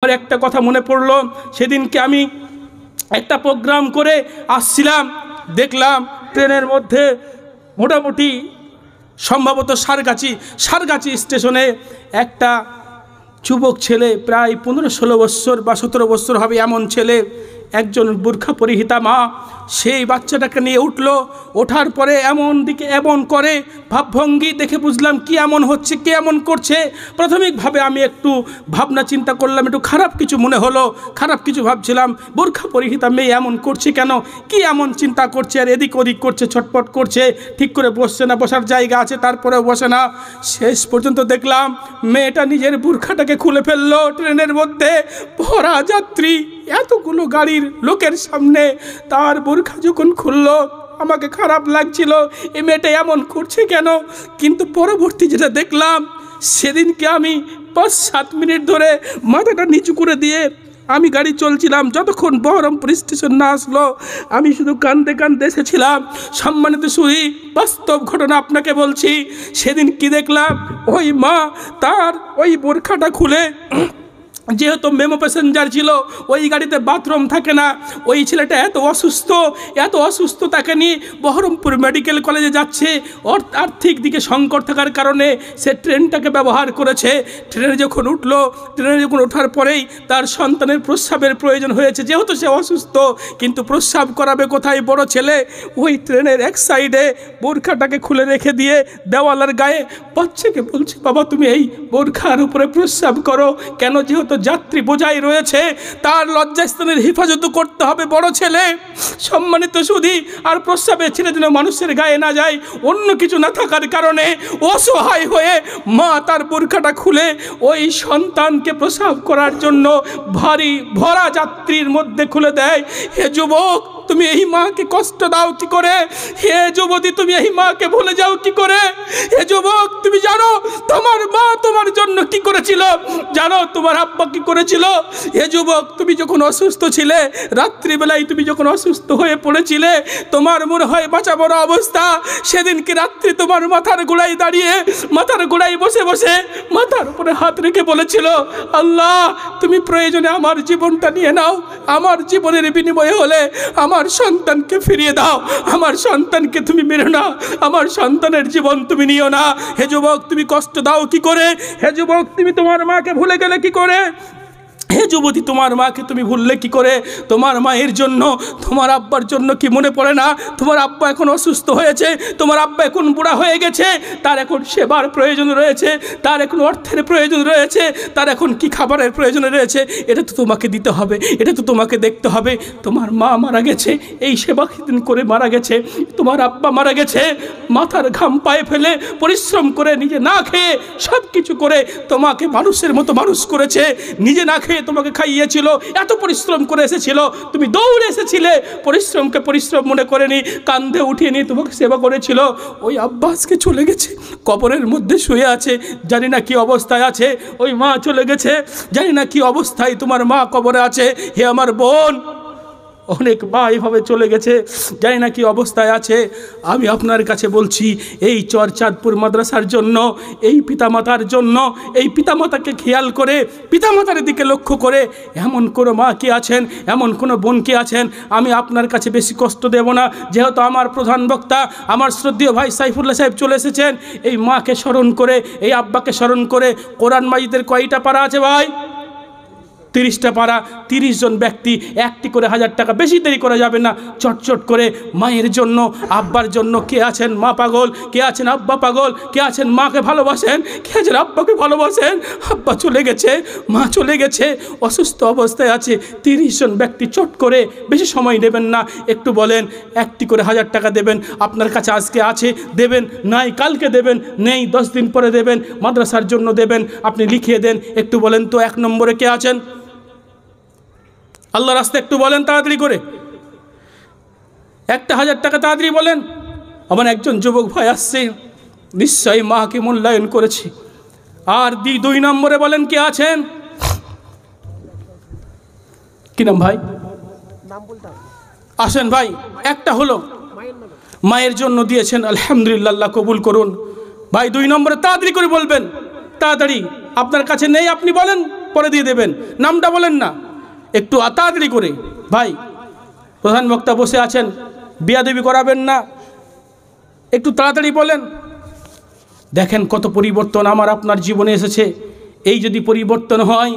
আমার একটা কথা মনে পড়লো, সেদিনকে আমি একটা প্রোগ্রাম করে আসছিলাম, দেখলাম ট্রেনের মধ্যে মোটামুটি সম্ভবত সারগাছি স্টেশনে একটা যুবক ছেলে, প্রায় 15-16 বছর বা 17 বছর হবে এমন ছেলে, একজন বোরখা পরিহিতা মা সেই বাচ্চাটাকে নিয়ে উঠলো। ওঠার পরে এমন করে ভাবভঙ্গি দেখে বুঝলাম কি এমন হচ্ছে, কে এমন করছে। প্রাথমিকভাবে আমি একটু ভাবনা চিন্তা করলাম, একটু খারাপ কিছু মনে হলো, খারাপ কিছু ভাবছিলাম, বোরখা পরিহিতা মেয়ে এমন করছে কেন, কি এমন চিন্তা করছে, আর এদিক ওদিক করছে, ছটপট করছে, ঠিক করে বসছে না, বসার জায়গা আছে তারপরেও বসে না। শেষ পর্যন্ত দেখলাম মেয়েটা নিজের বোরখাটাকে খুলে ফেললো ট্রেনের মধ্যে, ভরা যাত্রী, এতগুলো গাড়ির লোকের সামনে তার বোরখা যখন খুললো, আমাকে খারাপ লাগছিল, এই মেয়েটা এমন করছে কেন। কিন্তু পরবর্তী যেটা দেখলাম, সেদিনকে আমি 5-7 মিনিট ধরে মাথাটা নিচু করে দিয়ে আমি গাড়ি চলছিলাম, যতক্ষণ বহরমপুর স্টেশন না আসলো আমি শুধু কান্দে কান্দে এসেছিলাম। সম্মানিত সুধী, বাস্তব ঘটনা আপনাকে বলছি। সেদিন কি দেখলাম, ওই মা তার ওই বোরখাটা খুলে, যেহেতু মেমো প্যাসেঞ্জার ছিল, ওই গাড়িতে বাথরুম থাকে না, ওই ছেলেটা এত অসুস্থ তাকে নিয়ে বহরমপুর মেডিকেল কলেজে যাচ্ছে। আর্থিক দিকে সংকট থাকার কারণে সে ট্রেনটাকে ব্যবহার করেছে। ট্রেনে যখন ওঠার পরেই তার সন্তানের প্রস্রাবের প্রয়োজন হয়েছে, যেহেতু সে অসুস্থ, কিন্তু প্রস্রাব করাবে কোথায় বড় ছেলে, ওই ট্রেনের এক সাইডে বোরখাটাকে খুলে রেখে দিয়ে দেওয়ালের গায়ে বাচ্চাকে বলছে, বাবা তুমি এই বোরখার উপরে প্রস্রাব করো কেন, যেহেতু যাত্রী বোঝাই রয়েছে, তার লজ্জাস্থানের হেফাজত করতে হবে বড় ছেলে। সম্মানিত সুধী, আর প্রস্রাবে ছেড়ে যেন মানুষের গায়ে না যায়, অন্য কিছু না থাকার কারণে অসহায় হয়ে মা তার বোরখাটা খুলে ওই সন্তানকে প্রস্রাব করার জন্য ভরা যাত্রীর মধ্যে খুলে দেয়। হে যুবক, তুমি এই মাকে কষ্ট দাও কি করে? হে যুবতী, তুমি এই মাকে ভুলে যাও কি করে? হে যুবক, তুমি জানো তোমার মা তোমার জন্য কি করেছিল? জানো তোমার আব্বা কি করেছিল? হে যুবক, তুমি যখন অসুস্থ ছিলে, রাত্রিবেলায় তুমি যখন অসুস্থ হয়ে পড়েছিলে, তোমার মনে হয় বাঁচা বড় অবস্থা, সেদিনকে রাত্রি তোমার মাথার গোড়ায় দাঁড়িয়ে, মাথার গোড়ায় বসে বসে মাথার উপরে হাত রেখে বলেছিল, আল্লাহ তুমি প্রয়োজনে আমার জীবনটা নিয়ে নাও, আমার জীবনের বিনিময়ে হলে আমার সন্তানকে ফিরিয়ে দাও, আমার সন্তানকে তুমি মেরো না, আমার সন্তানের জীবন তুমি নিও না। হে যুবক, তুমি কষ্ট দাও কি করে? হে যুবক, তুমি তোমার মাকে ভুলে গেলে কি করে? হে যুবতী, তোমার মাকে তুমি ভুললে কি করে? তোমার মায়ের জন্য, তোমার আব্বার জন্য কি মনে পড়ে না? তোমার আব্বা এখন অসুস্থ হয়েছে, তোমার আব্বা এখন বুড়া হয়ে গেছে, তার এখন সেবার প্রয়োজন রয়েছে, তার এখন অর্থের প্রয়োজন রয়েছে, তার এখন কি খাবারের প্রয়োজন রয়েছে, এটা তো তোমাকে দিতে হবে, এটা তো তোমাকে দেখতে হবে। তোমার মা মারা গেছে, এই সেবা করে মারা গেছে, তোমার আব্বা মারা গেছে, মাথার ঘাম পায়ে ফেলে পরিশ্রম করে, নিজে না খেয়ে সব কিছু করে তোমাকে মানুষের মতো মানুষ করেছে, নিজে না খেয়ে তোমাকে খাইয়েছিল, এত পরিশ্রম করে এসেছিল, তুমি দৌড়ে এসেছিলে, পরিশ্রমকে পরিশ্রম মনে করেনি, কান্ধে উঠিয়ে নিয়ে তোমাকে সেবা করেছিল। ওই আব্বাসকে চলে গেছে, কবরের মধ্যে শুয়ে আছে, জানি না কি অবস্থায় আছে। ওই মা চলে গেছে, জানি না কি অবস্থায় তোমার মা কবরে আছে। হে আমার বোন, অনেক মা এইভাবে চলে গেছে, জানি না কি অবস্থায় আছে। আমি আপনার কাছে বলছি, এই চরচাঁদপুর মাদ্রাসার জন্য, এই পিতামাতার জন্য, এই পিতামাতাকে খেয়াল করে, পিতামাতার দিকে লক্ষ্য করে, এমন কোনো মা কি আছেন, এমন কোনো বোন কি আছেন? আমি আপনার কাছে বেশি কষ্ট দেব না, যেহেতু আমার প্রধান বক্তা আমার শ্রদ্ধেয় ভাই সাইফুল্লাহ সাহেব চলে এসেছেন। এই মাকে স্মরণ করে, এই আব্বাকে স্মরণ করে, কোরআন মাজিদের কয়টা পারা আছে ভাই? 30টা পারা, 30 জন ব্যক্তি, একটি করে 1000 টাকা, বেশি দেরি করা যাবে না। চটচট করে মায়ের জন্য, আব্বার জন্য, কে আছেন মা পাগল, কে আছেন আব্বা পাগল, কে আছেন মাকে ভালোবাসেন, কে আছেন আব্বাকে ভালোবাসেন? আব্বা চলে গেছে, মা চলে গেছে, অসুস্থ অবস্থায় আছে, 30 জন ব্যক্তি, চট করে, বেশি সময় নেবেন না, একটু বলেন, একটি করে 1000 টাকা দেবেন। আপনার কাছে আজকে আছে দেবেন, নাই কালকে দেবেন, নেই 10 দিন পরে দেবেন, মাদ্রাসার জন্য দেবেন, আপনি লিখিয়ে দেন। একটু বলেন তো 1 নম্বরে কে আছেন? আল্লাহ রাস্তায় একটু বলেন তাড়াতাড়ি করে, একটা 1000 টাকা তাড়াতাড়ি বলেন। আমার একজন যুবক ভাই আসছে, নিশ্চয়ই মাকে মূল্যায়ন করেছি। আর 2 নম্বরে বলেন কে আছেন? কি নাম ভাই? আসেন ভাই, একটা হলো মায়ের জন্য দিয়েছেন, আলহামদুলিল্লাহ, আল্লাহ কবুল করুন। ভাই 2 নম্বরে তাড়াতাড়ি করে বলবেন, তাড়াতাড়ি। আপনার কাছে নেই আপনি বলেন, পরে দিয়ে দেবেন, নামটা বলেন না, একটু তাড়াতাড়ি করে। ভাই প্রধান বক্তা বসে আছেন, বিয়াদবি করাবেন না, একটু তাড়াতাড়ি বলেন। দেখেন কত পরিবর্তন আমার আপনার জীবনে এসেছে। এই যদি পরিবর্তন হয়